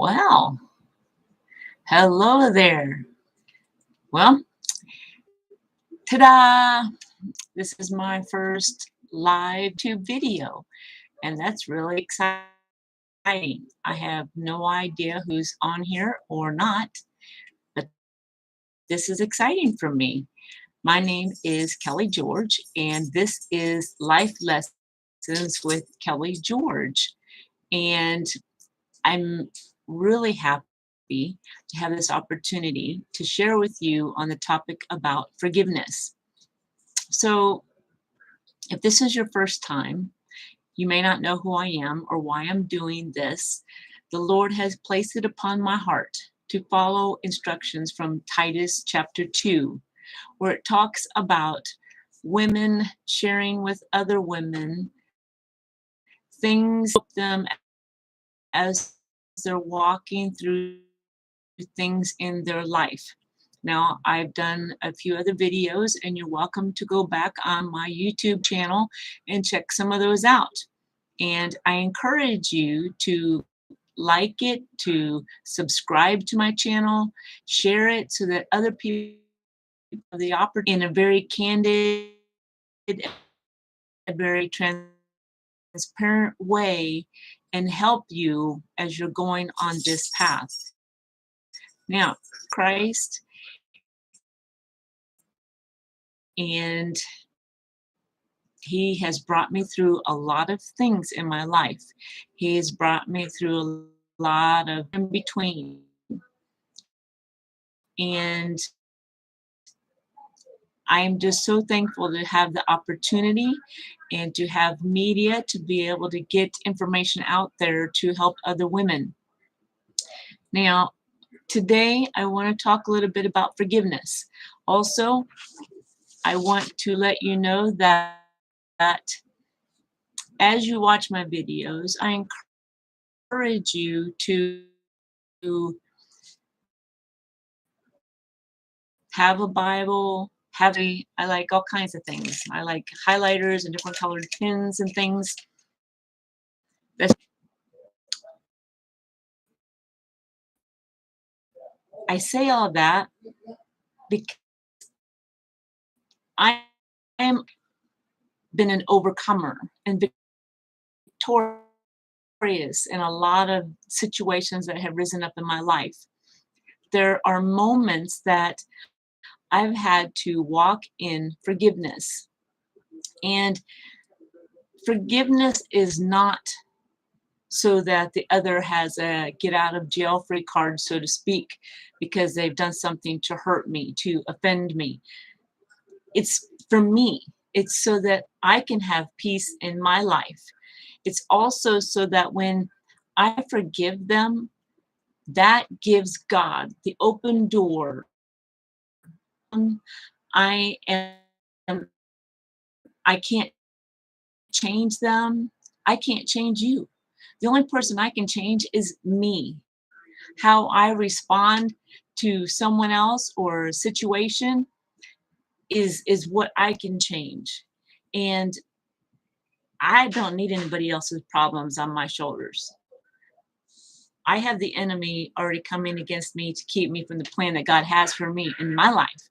Well, hello there. Well, ta-da! This is my first live tube video, and that's really exciting. I have no idea who's on here or not, but this is exciting for me. My name is Kelly George, and this is Life Lessons with Kelly George. And I'm really happy to have this opportunity to share with you on the topic about forgiveness. So, if this is your first time, you may not know who I am or why I'm doing this. The Lord has placed it upon my heart to follow instructions from Titus chapter 2, where it talks about women sharing with other women things help them as they're walking through things in their life. Now, I've done a few other videos, and you're welcome to go back on my YouTube channel and check some of those out. And I encourage you to like it, to subscribe to my channel, share it so that other people have the opportunity in a very candid, a very transparent way and help you as you're going on this path. Now, Christ, and he has brought me through a lot of things in my life. He has brought me through a lot of in between. And I'm just so thankful to have the opportunity and to have media to be able to get information out there to help other women. Now, today I want to talk a little bit about forgiveness. Also, I want to let you know that as you watch my videos, I encourage you to have a Bible, I like all kinds of things. I like highlighters and different colored pens and things. I say all that because I am been an overcomer and victorious in a lot of situations that have risen up in my life. There are moments that I've had to walk in forgiveness. And forgiveness is not so that the other has a get out of jail free card, so to speak, because they've done something to hurt me, to offend me. It's for me. It's so that I can have peace in my life. It's also so that when I forgive them, that gives God the open door. I am I can't change them. I can't change you. The only person I can change is me. How I respond to someone else or a situation is what I can change. And I don't need anybody else's problems on my shoulders. I have the enemy already coming against me to keep me from the plan that God has for me in my life.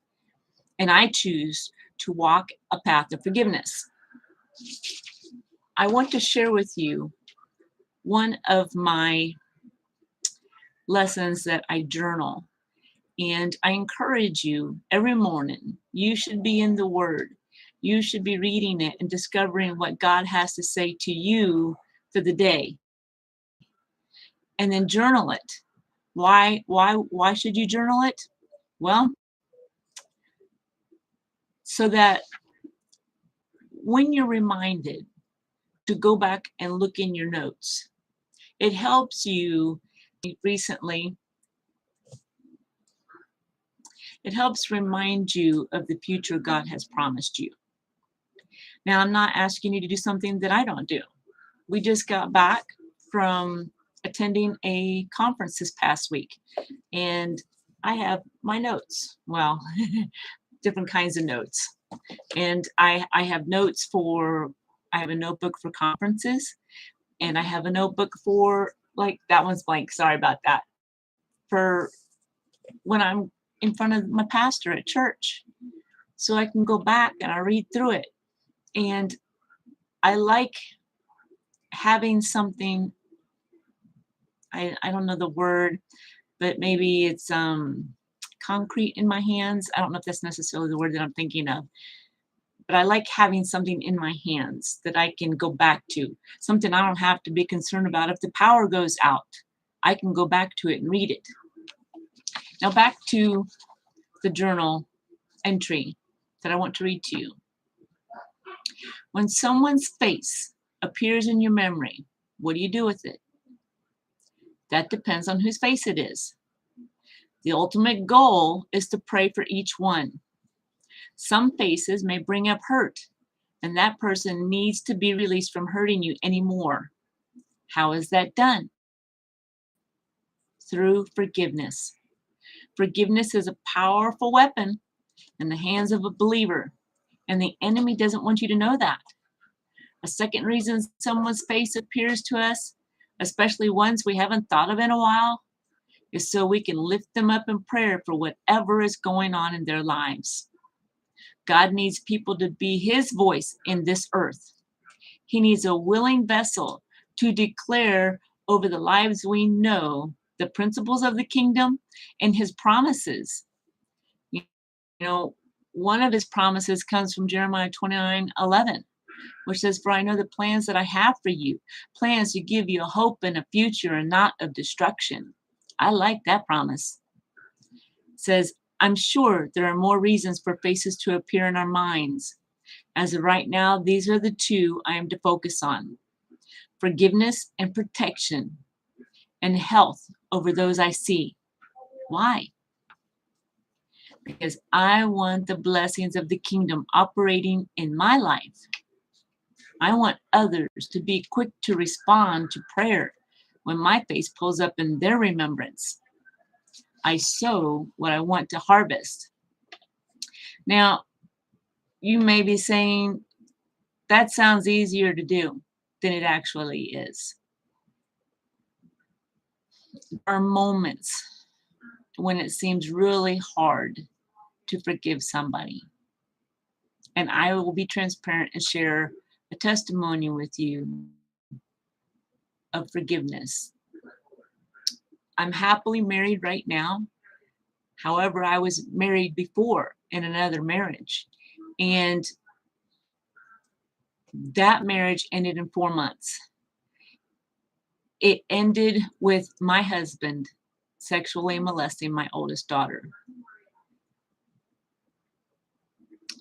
And I choose to walk a path of forgiveness. I want to share with you one of my lessons that I journal. And I encourage you every morning, you should be in the Word. You should be reading it and discovering what God has to say to you for the day. And then journal it. Why should you journal it? Well, so that when you're reminded to go back and look in your notes, it helps you recently. It helps remind you of the future God has promised you. Now, I'm not asking you to do something that I don't do. We just got back from attending a conference this past week, and I have my notes. Well, different kinds of notes. And I have notes for, I have a notebook for conferences, and I have a notebook for like that one's blank. Sorry about that. For when I'm in front of my pastor at church, so I can go back and I read through it. And I like having something, I don't know the word, but maybe it's concrete in my hands. I don't know if that's necessarily the word that I'm thinking of, but I like having something in my hands that I can go back to, something I don't have to be concerned about. If the power goes out, I can go back to it and read it. Now back to the journal entry that I want to read to you. When someone's face appears in your memory, what do you do with it? That depends on whose face it is. The ultimate goal is to pray for each one. Some faces may bring up hurt, and that person needs to be released from hurting you anymore. How is that done? Through forgiveness. Forgiveness is a powerful weapon in the hands of a believer, and the enemy doesn't want you to know that. A second reason someone's face appears to us, especially ones we haven't thought of in a while, is so we can lift them up in prayer for whatever is going on in their lives. God needs people to be his voice in this earth. He needs a willing vessel to declare over the lives we know the principles of the kingdom and his promises. You know, one of his promises comes from Jeremiah 29:11, which says, "For I know the plans that I have for you, plans to give you a hope and a future and not of destruction." I like that promise. It says, "I'm sure there are more reasons for faces to appear in our minds. As of right now, these are the two I am to focus on: forgiveness and protection, and health over those I see." Why? Because I want the blessings of the kingdom operating in my life. I want others to be quick to respond to prayer when my face pulls up in their remembrance. I sow what I want to harvest. Now, you may be saying, that sounds easier to do than it actually is. There are moments when it seems really hard to forgive somebody. And I will be transparent and share a testimony with you of forgiveness. I'm happily married right now. However, I was married before in another marriage. And that marriage ended in 4 months. It ended with my husband sexually molesting my oldest daughter.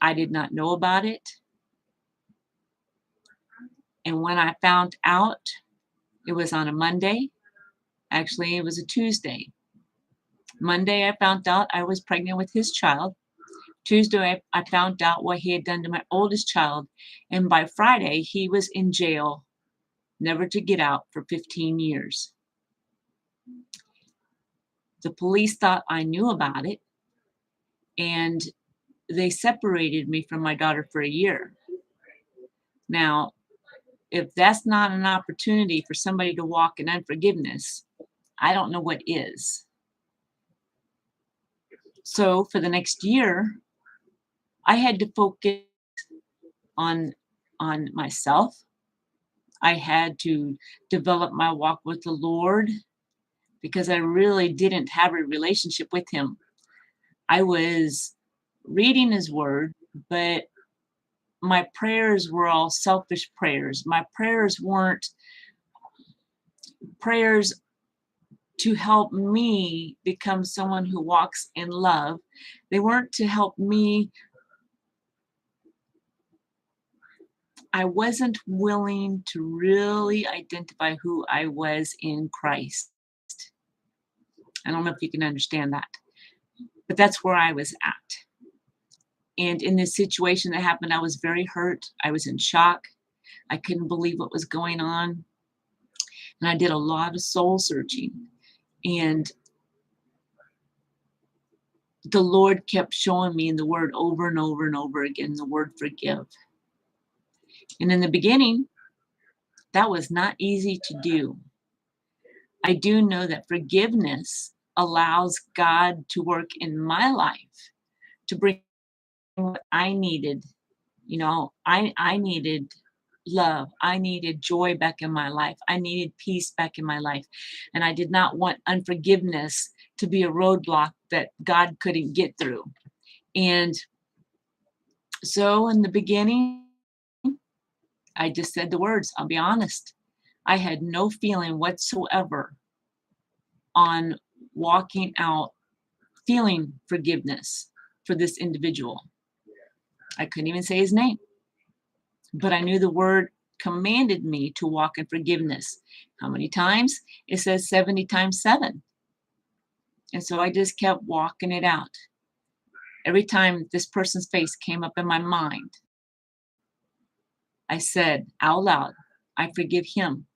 I did not know about it. And when I found out, it was on a Monday. Actually, it was a Tuesday. Monday, I found out I was pregnant with his child. Tuesday, I found out what he had done to my oldest child. And by Friday, he was in jail, never to get out, for 15 years. The police thought I knew about it, and they separated me from my daughter for a year. Now, if that's not an opportunity for somebody to walk in unforgiveness, I don't know what is. So for the next year, I had to focus on myself. I had to develop my walk with the Lord because I really didn't have a relationship with him. I was reading his word, but my prayers were all selfish prayers. My prayers weren't prayers to help me become someone who walks in love. They weren't to help me. I wasn't willing to really identify who I was in Christ. I don't know if you can understand that, but that's where I was at. And in this situation that happened, I was very hurt. I was in shock. I couldn't believe what was going on. And I did a lot of soul searching. And the Lord kept showing me in the word over and over and over again, the word forgive. And in the beginning, that was not easy to do. I do know that forgiveness allows God to work in my life to bring what I needed. You know, I needed love. I needed joy back in my life. I needed peace back in my life. And I did not want unforgiveness to be a roadblock that God couldn't get through. And so in the beginning, I just said the words. I'll be honest. I had no feeling whatsoever on walking out feeling forgiveness for this individual. I couldn't even say his name, but I knew the word commanded me to walk in forgiveness. How many times? It says 70 times 7. And so I just kept walking it out. Every time this person's face came up in my mind, I said out loud, I forgive him.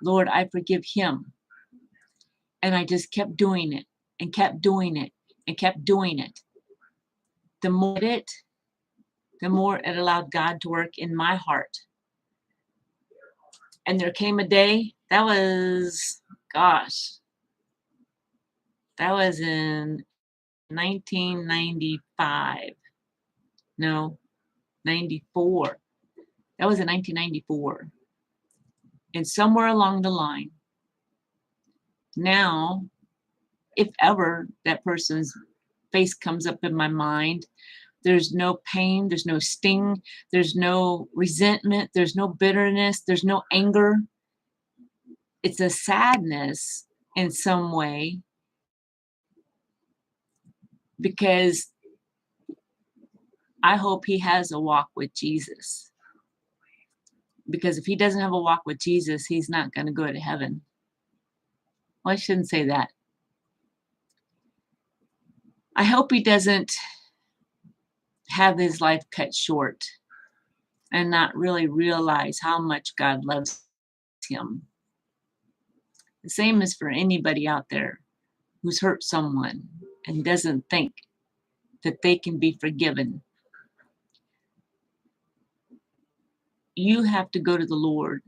Lord, I forgive him. And I just kept doing it and kept doing it and kept doing it. The more it allowed God to work in my heart. And there came a day, that was in 1995. No, 94. That was in 1994. And somewhere along the line, now, if ever that person's face comes up in my mind, there's no pain, there's no sting, there's no resentment, there's no bitterness, there's no anger. It's a sadness in some way because I hope he has a walk with Jesus. Because if he doesn't have a walk with Jesus, he's not going to go to heaven. Well, I shouldn't say that. I hope he doesn't have his life cut short and not really realize how much God loves him. The same is for anybody out there who's hurt someone and doesn't think that they can be forgiven. You have to go to the Lord.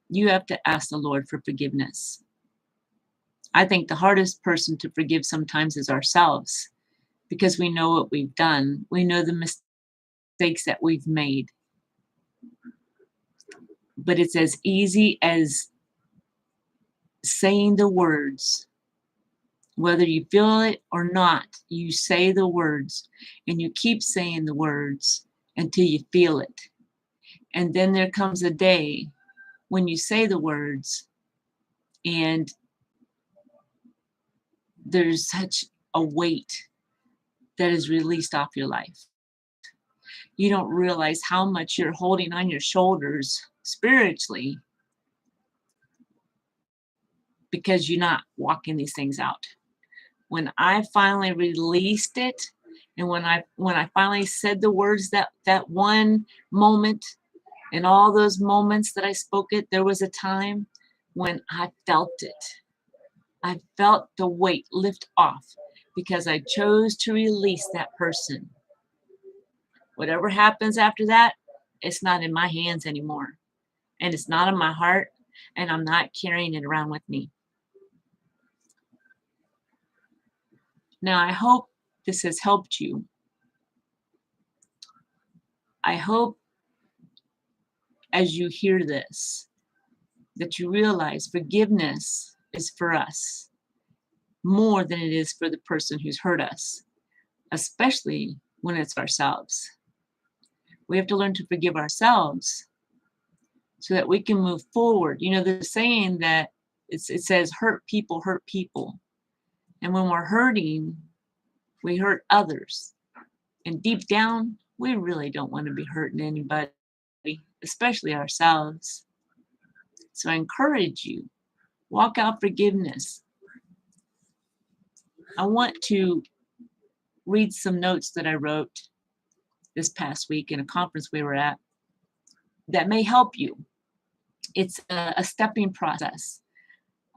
You have to ask the Lord for forgiveness. I think the hardest person to forgive sometimes is ourselves because we know what we've done. We know the mistakes that we've made. But it's as easy as saying the words. Whether you feel it or not, you say the words and you keep saying the words until you feel it. And then there comes a day when you say the words and there's such a weight that is released off your life. You don't realize how much you're holding on your shoulders spiritually because you're not walking these things out. When I finally released it, and when I finally said the words that one moment, and all those moments that I spoke it, there was a time when I felt it. I felt the weight lift off because I chose to release that person. Whatever happens after that, it's not in my hands anymore. And it's not in my heart, and I'm not carrying it around with me. Now, I hope this has helped you. I hope as you hear this, that you realize forgiveness is for us more than it is for the person who's hurt us, especially when it's ourselves. We have to learn to forgive ourselves so that we can move forward. You know, the saying that it says, hurt people hurt people. And when we're hurting, we hurt others. And deep down, we really don't want to be hurting anybody, especially ourselves. So I encourage you, walk out forgiveness. I want to read some notes that I wrote this past week in a conference we were at that may help you. It's a stepping process,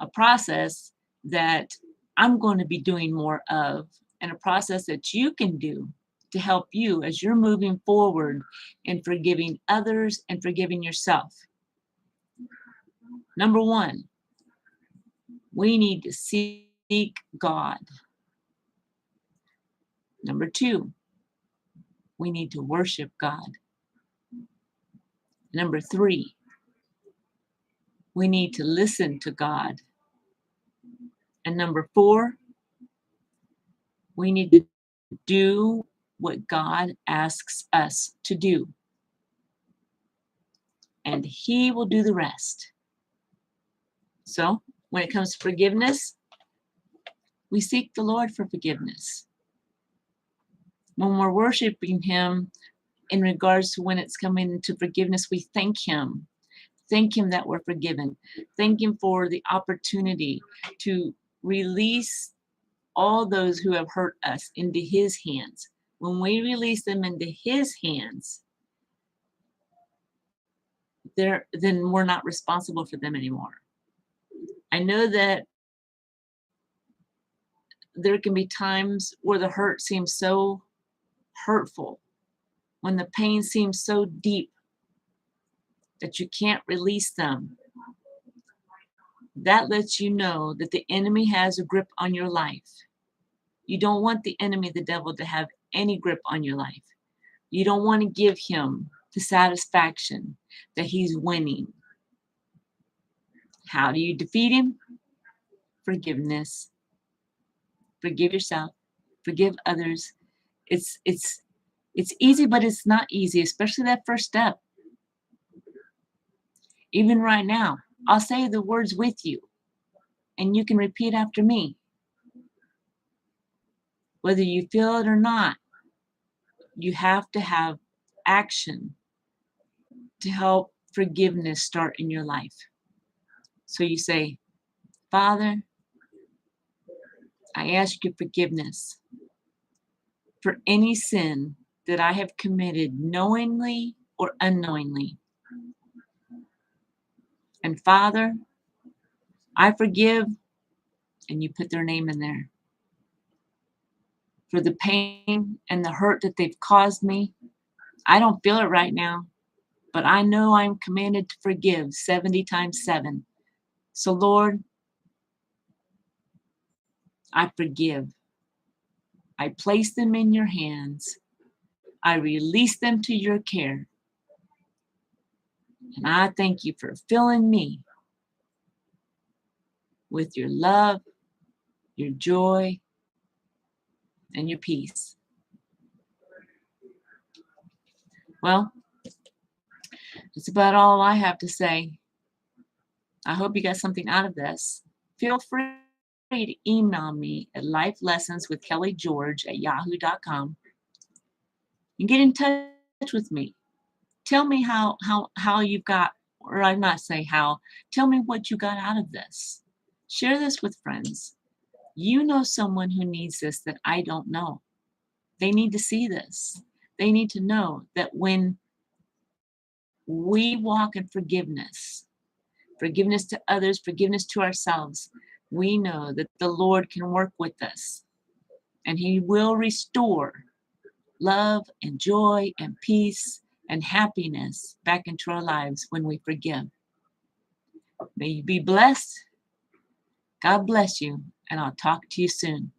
a process that I'm going to be doing more of, and a process that you can do to help you as you're moving forward in forgiving others and forgiving yourself. Number one, We need to seek God. Number 2, we need to worship God. Number 3, we need to listen to God. And number 4, we need to do what God asks us to do. And He will do the rest. So, when it comes to forgiveness, we seek the Lord for forgiveness. When we're worshiping Him in regards to when it's coming to forgiveness, we thank Him. Thank Him that we're forgiven. Thank Him for the opportunity to release all those who have hurt us into His hands. When we release them into His hands, then we're not responsible for them anymore. I know that there can be times where the hurt seems so hurtful, when the pain seems so deep that you can't release them. That lets you know that the enemy has a grip on your life. You don't want the enemy, the devil, to have any grip on your life. You don't want to give him the satisfaction that he's winning. How do you defeat him? Forgiveness. Forgive yourself. Forgive others. It's easy, but it's not easy, especially that first step. Even right now, I'll say the words with you, and you can repeat after me. Whether you feel it or not, you have to have action to help forgiveness start in your life. So you say, Father, I ask your forgiveness for any sin that I have committed knowingly or unknowingly. And Father, I forgive, and you put their name in there, for the pain and the hurt that they've caused me. I don't feel it right now, but I know I'm commanded to forgive 70 times 7. So Lord, I forgive. I place them in your hands. I release them to your care. And I thank you for filling me with your love, your joy, and your peace. Well, that's about all I have to say. I hope you got something out of this. Feel free to email me at lifelessonswithkellygeorge@yahoo.com and get in touch with me. Tell me how you've got, or I'm not saying how, tell me what you got out of this. Share this with friends. You know someone who needs this that I don't know. They need to see this. They need to know that when we walk in forgiveness to others, forgiveness to ourselves, we know that the Lord can work with us and He will restore love and joy and peace and happiness back into our lives when we forgive. May you be blessed. God bless you, and I'll talk to you soon.